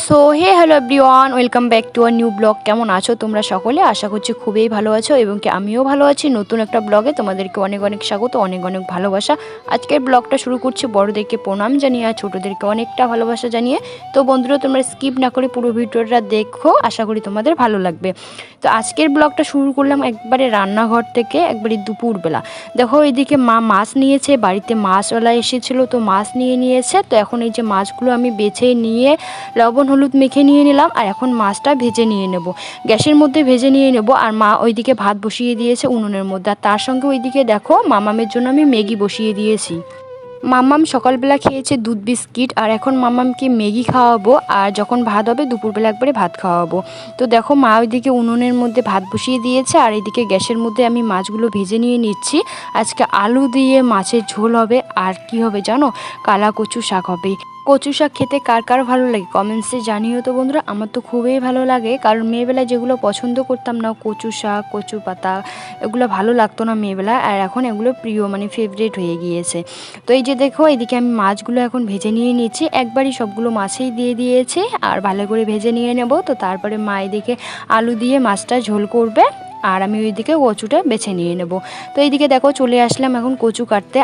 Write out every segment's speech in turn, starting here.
So hello everyone, welcome back to a new blog. কেমন আছো তোমরা সকলে? আশা করছি খুবই ভালো আছো এবং কি আমিও ভালো আছি। নতুন একটা ব্লগে তোমাদেরকে অনেক অনেক স্বাগত, অনেক অনেক ভালোবাসা। আজকের ব্লগটা শুরু করছি বড়দেরকে প্রণাম জানিয়ে আর ছোটোদেরকে অনেকটা ভালোবাসা জানিয়ে। তো বন্ধুরা, তোমরা স্কিপ না করে পুরো ভিডিওটা দেখো, আশা করি তোমাদের ভালো লাগবে। তো আজকের ব্লগটা শুরু করলাম একবারে রান্নাঘর থেকে, একবারে দুপুরবেলা। দেখো এদিকে মা মাছ নিয়েছে, বাড়িতে মাছওয়ালা এসেছিলো তো মাছ নিয়েছে। তো এখন এই যে মাছগুলো আমি বেছে নিয়ে লবণ হলুদ মেখে নিয়ে নিলাম, আর এখন মাছটা ভেজে নিয়ে নেব, গ্যাসের মধ্যে ভেজে নিয়ে নেব। আর মা ওইদিকে ভাত বসিয়ে দিয়েছে উনুনের মধ্যে, আর তার সঙ্গে ওইদিকে দেখো মামামের জন্য আমি ম্যাগি বসিয়ে দিয়েছি। মাম্মাম সকালবেলা খেয়েছে দুধ বিস্কিট, আর এখন মাম্মামকে ম্যাগি খাওয়াবো, আর যখন ভাত হবে দুপুরবেলা একবারে ভাত খাওয়াবো। তো দেখো মা ওইদিকে উনুনের মধ্যে ভাত বসিয়ে দিয়েছে, আর এইদিকে গ্যাসের মধ্যে আমি মাছগুলো ভেজে নিয়ে নিচ্ছি। আজকে আলু দিয়ে মাছের ঝোল হবে, আর কি হবে জানো, কালা কচু শাক হবে। কচু শাক খেতে কার কার ভালো লাগে কমেন্টসে জানিও তো বন্ধুরা। আমার তো খুবই ভালো লাগে, কারণ মেয়েবেলায় যেগুলো পছন্দ করতাম না, কচু শাক, কচু পাতা, এগুলো ভালো লাগতো না মেয়েবেলায়, আর এখন এগুলো প্রিয় মানে ফেভারিট হয়ে গিয়েছে। তো এই যে দেখো এদিকে আমি মাছগুলো এখন ভেজে নিয়ে নিচ্ছি, একবারই সবগুলো মাছেই দিয়ে দিয়েছি, আর ভালো করে ভেজে নিয়ে নেব। তো তারপরে মা এদিকে আলু দিয়ে মাছটা ঝোল করবে, আর আমি ওইদিকে কচুটা বেছে নিয়ে নেব। তো এইদিকে দেখো চলে আসলাম এখন কচু কাটতে।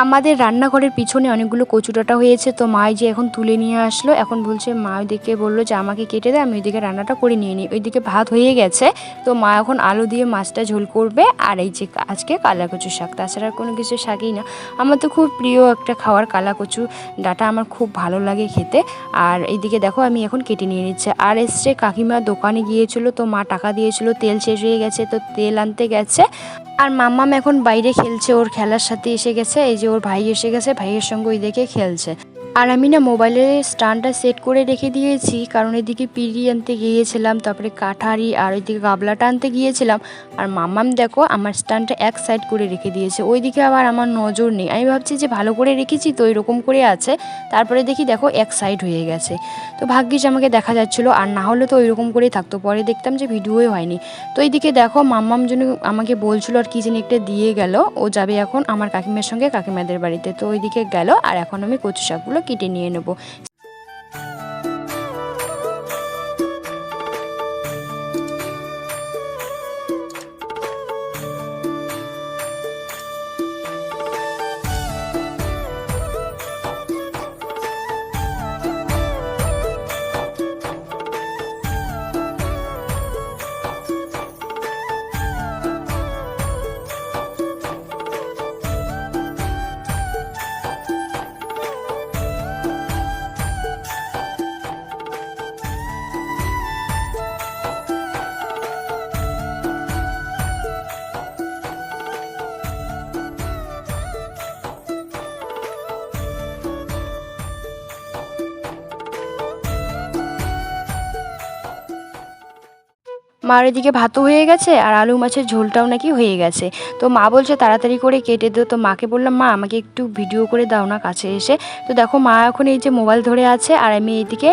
আমাদের রান্নাঘরের পিছনে অনেকগুলো কচু ডাঁটা হয়েছে, তো মা যে এখন তুলে নিয়ে আসলো। এখন বলছে, মা ওইদিকে বললো যে আমাকে কেটে দেয়, আমি ওইদিকে রান্নাটা করে নিয়ে নিই। ওইদিকে ভাত হয়ে গেছে, তো মা এখন আলু দিয়ে মাছটা ঝোল করবে, আর এই যে আজকে কালা কচু শাক, তাছাড়া কোনো কিছু শাকই না। আমার তো খুব প্রিয় একটা খাওয়ার কালা কচু ডাঁটা, আমার খুব ভালো লাগে খেতে। আর এইদিকে দেখো আমি এখন কেটে নিয়ে নিচ্ছে। আর এসছে কাকিমা দোকানে গিয়েছিল, তো মা টাকা দিয়েছিল, তেল শেষ হয়ে গেছে, তো তেল আনতে গেছে। আর মাম্মাম এখন বাইরে খেলছে, ওর খেলার সাথে এসে গেছে। এই যে ওর ভাই এসে গেছে, ভাইয়ের সঙ্গে ওই দেখে খেলছে। আর আমি না মোবাইলের স্ট্যান্ডটা সেট করে রেখে দিয়েছি, কারণ এদিকে পিঁড়ি আনতে গিয়েছিলাম, তারপরে কাঠারি আর ওইদিকে গাবলাটা আনতে গিয়েছিলাম। আর মাম্মাম দেখো আমার স্ট্যান্ডটা এক সাইড করে রেখে দিয়েছে, ওইদিকে আবার আমার নজর নেই। আমি ভাবছি যে ভালো করে রেখেছি তো এরকম করে আছে, তারপরে দেখি দেখো এক সাইড হয়ে গেছে। তো ভাগ্যিস আমাকে দেখা যাচ্ছিলো, আর না হলে তো ওইরকম করেই থাকতো, পরে দেখতাম যে ভিডিওই হয়নি। তো এইদিকে দেখো মাম্মাম জন্য আমাকে বলছিল আর কি যেন একটা দিয়ে গেল, ও যাবে এখন আমার কাকিমার সঙ্গে কাকিমাদের বাড়িতে। তো ওইদিকে গেল, আর এখন আমি কচু শাকগুলো কেটে নিয়ে নেব। মার এদিকে ভাতও হয়ে গেছে, আর আলু মাছের ঝোলটাও নাকি হয়ে গেছে। তো মা বলছে তাড়াতাড়ি করে কেটে দিও। তো মাকে বললাম, মা আমাকে একটু ভিডিও করে দাও না কাছে এসে। তো দেখো মা এখন এই যে মোবাইল ধরে আছে, আর আমি এইদিকে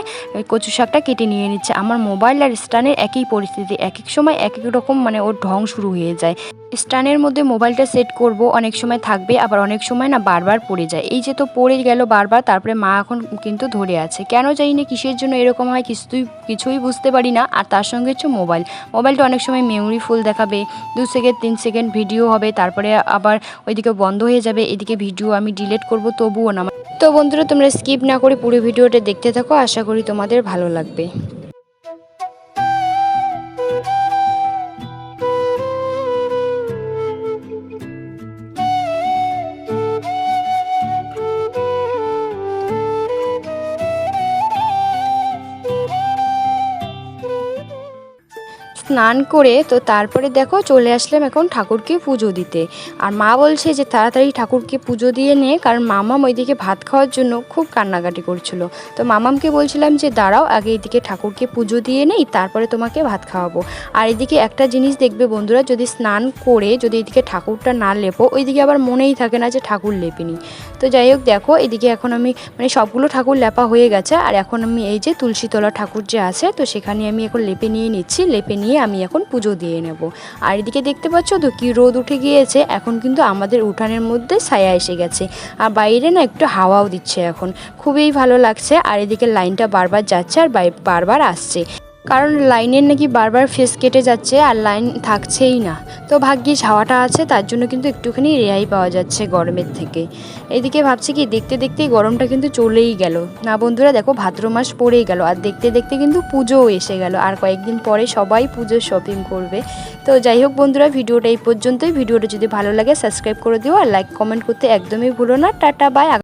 কচু শাকটা কেটে নিয়ে নিচ্ছে। আমার মোবাইল আর স্ট্যান্ডের একই পরিস্থিতি, এক এক সময় এক এক রকম মানে ওর ঢং শুরু হয়ে যায়। স্ট্যান্ডের মধ্যে মোবাইলটা সেট করব, অনেক সময় থাকবে, আবার অনেক সময় না বারবার পড়ে যায়। এই যে তো পড়ে গেল বারবার, তারপরে মা এখন কিন্তু ধরে আছে, কেন জানি না কিসের জন্য এরকম হয়, কিছুই বুঝতে পারি না। আর তার সঙ্গে হচ্ছে মোবাইলটা অনেক সময় মেমোরি ফুল দেখাবে, 2 সেকেন্ড 3 সেকেন্ড ভিডিও হবে, তারপরে আবার ওইদিকে বন্ধ হয়ে যাবে, এদিকে ভিডিও আমি ডিলিট করব তবুও না। তো বন্ধুরা, তোমরা স্কিপ না করে পুরো ভিডিওটা দেখতে থাকো, আশা করি তোমাদের ভালো লাগবে। স্নান করে তো তারপরে দেখো চলে আসলাম এখন ঠাকুরকে পুজো দিতে। আর মা বলছে যে তাড়াতাড়ি ঠাকুরকে পুজো দিয়ে নে, কারণ মামাম ওইদিকে ভাত খাওয়ার জন্য খুব কান্নাকাটি করছিল। তো মামামকে বলছিলাম যে দাঁড়াও, আগে এইদিকে ঠাকুরকে পুজো দিয়ে নেই, তারপরে তোমাকে ভাত খাওয়াবো। আর এদিকে একটা জিনিস দেখবে বন্ধুরা, যদি স্নান করে যদি এইদিকে ঠাকুরটা না লেপো, ওইদিকে আবার মনেই থাকে না যে ঠাকুর লেপিনি। তো যাই হোক দেখো এদিকে এখন আমি মানে সবগুলো ঠাকুর লেপা হয়ে গেছে, আর এখন আমি এই যে তুলসীতলা ঠাকুর যে আছে তো সেখানে আমি এখন লেপে নিয়ে নিচ্ছি, লেপে নিয়ে আমি এখন পুজো দিয়ে নেব। আর এদিকে দেখতে পাচ্ছ তো কি রোদ উঠে গিয়েছে, এখন কিন্তু আমাদের উঠানের মধ্যে ছায়া এসে গেছে, আর বাইরে না একটু হাওয়াও দিচ্ছে, এখন খুবই ভালো লাগছে। আর এদিকে লাইনটা বারবার যাচ্ছে আর বারবার আসছে, কারণ লাইনের নাকি বারবার ফেস কেটে যাচ্ছে আর লাইন থাকছেই না। তো ভাগ্যিস হাওয়াটা আছে, তার জন্য কিন্তু একটুখানি রেহাই পাওয়া যাচ্ছে গরমের থেকে। এদিকে ভাবছি কি দেখতে দেখতেই গরমটা কিন্তু চলেই গেল না বন্ধুরা, দেখো ভাদ্র মাস পড়েই গেল, আর দেখতে দেখতে কিন্তু পুজোও এসে গেল, আর কয়েকদিন পরে সবাই পুজোর শপিং করবে। তো যাই হোক বন্ধুরা, ভিডিওটা এই পর্যন্তই। ভিডিওটা যদি ভালো লাগে সাবস্ক্রাইব করে দিও, আর লাইক কমেন্ট করতে একদমই ভুলো না। Tata bye.